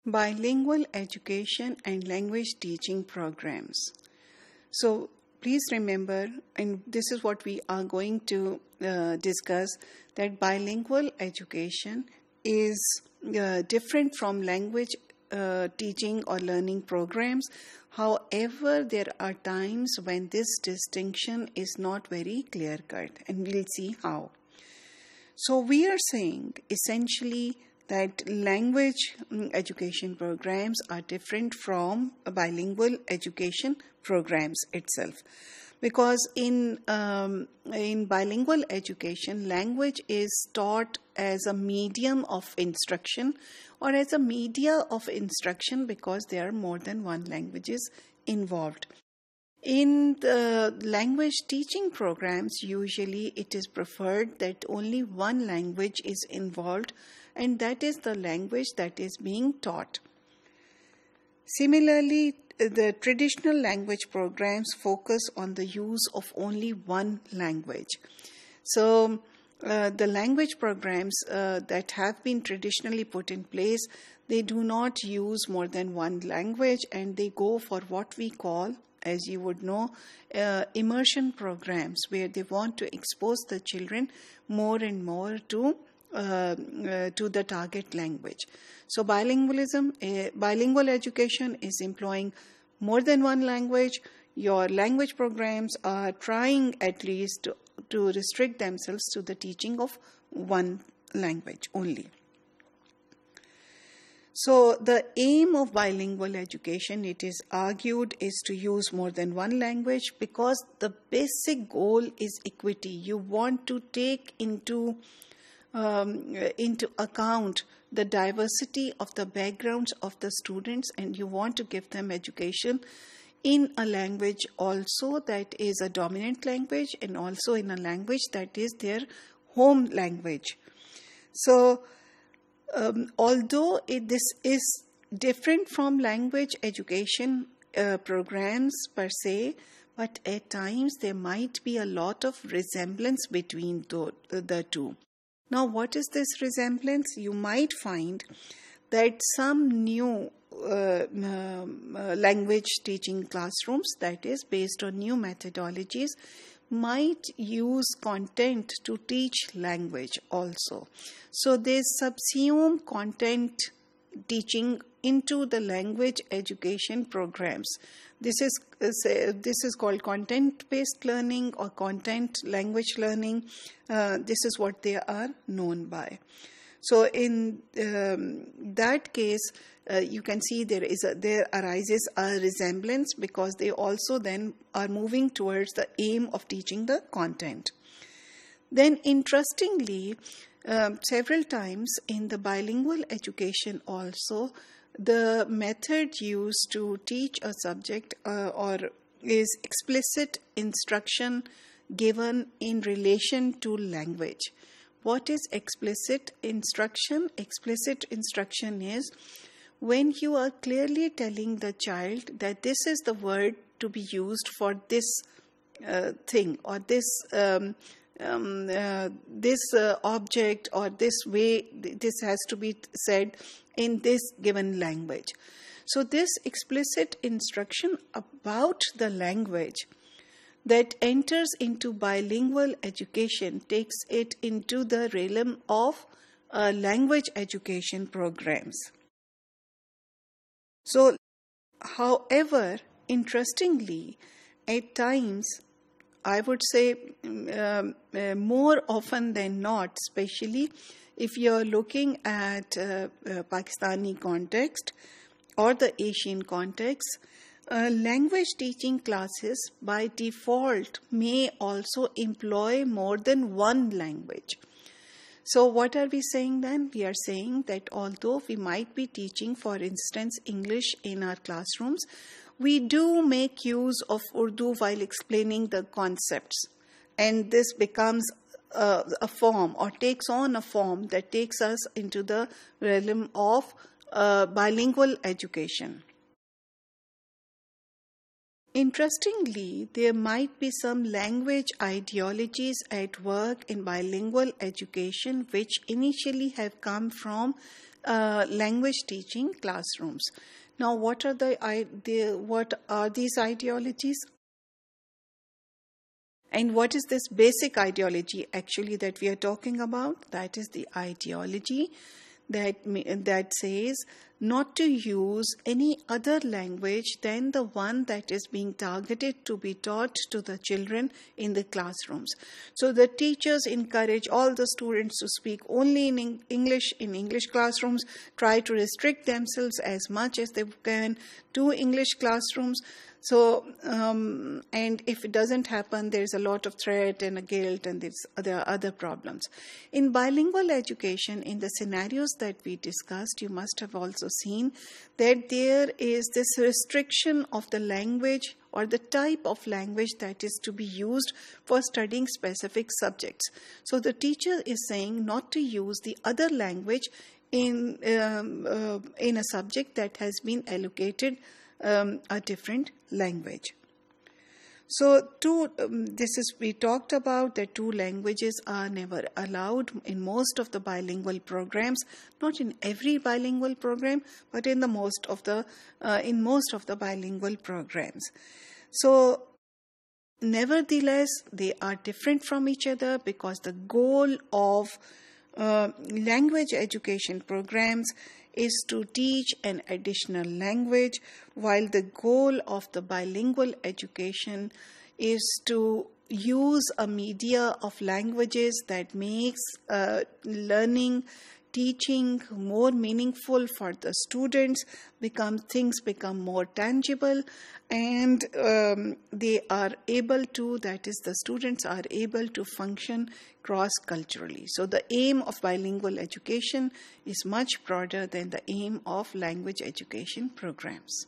Bilingual education and language teaching programs. So please remember, and this is what we are going to discuss, that bilingual education is different from language teaching or learning programs. However, there are times when this distinction is not very clear-cut, and we'll see how. So we are saying essentially that language education programs are different from bilingual education programs itself. Because in bilingual education, language is taught as a medium of instruction or as a media of instruction because there are more than one languages involved. In the language teaching programs, usually it is preferred that only one language is involved, and that is the language that is being taught. Similarly, the traditional language programs focus on the use of only one language. So, the language programs that have been traditionally put in place, they do not use more than one language, and they go for what we call, as you would know, immersion programs, where they want to expose the children more and more to the target language. So bilingual education is employing more than one language. Your language programs are trying at least to restrict themselves to the teaching of one language only. So the aim of bilingual education, it is argued, is to use more than one language because the basic goal is equity. You want to take into account the diversity of the backgrounds of the students, and you want to give them education in a language also that is a dominant language and also in a language that is their home language. So although this is different from language education programs per se, but at times there might be a lot of resemblance between the two. Now, what is this resemblance? You might find that some new language teaching classrooms, that is based on new methodologies, might use content to teach language also. So they subsume content teaching into the language education programs. This is called content-based learning or content language learning. This is what they are known by. So in that case, you can see there arises a resemblance because they also then are moving towards the aim of teaching the content. Then interestingly, several times in the bilingual education also, the method used to teach a subject or is explicit instruction given in relation to language. What is explicit instruction? Explicit instruction is when you are clearly telling the child that this is the word to be used for this thing or this object or this way, this has to be said in this given language. So this explicit instruction about the language that enters into bilingual education takes it into the realm of language education programs. So, however, interestingly, at times, I would say more often than not, especially if you're looking at Pakistani context or the Asian context, language teaching classes by default may also employ more than one language. So what are we saying then? We are saying that although we might be teaching, for instance, English in our classrooms, we do make use of Urdu while explaining the concepts. And this becomes a form or takes on a form that takes us into the realm of bilingual education. Interestingly, there might be some language ideologies at work in bilingual education which initially have come from language teaching classrooms. Now, what are these ideologies? And what is this basic ideology actually that we are talking about? That is the ideology that says not to use any other language than the one that is being targeted to be taught to the children in the classrooms. So the teachers encourage all the students to speak only in English classrooms, try to restrict themselves as much as they can to English classrooms. So, and if it doesn't happen, there's a lot of threat and a guilt, and there are other problems. In bilingual education, in the scenarios that we discussed, you must have also seen that there is this restriction of the language or the type of language that is to be used for studying specific subjects. So the teacher is saying not to use the other language in a subject that has been allocated a different language. So we talked about that two languages are never allowed in most of the bilingual programs, not in every bilingual program, but in most of the bilingual programs. So nevertheless, they are different from each other because the goal of language education programs is to teach an additional language, while the goal of the bilingual education is to use a media of languages that makes learning, teaching more meaningful for the students, things become more tangible, and the students are able to function cross-culturally. So the aim of bilingual education is much broader than the aim of language education programs.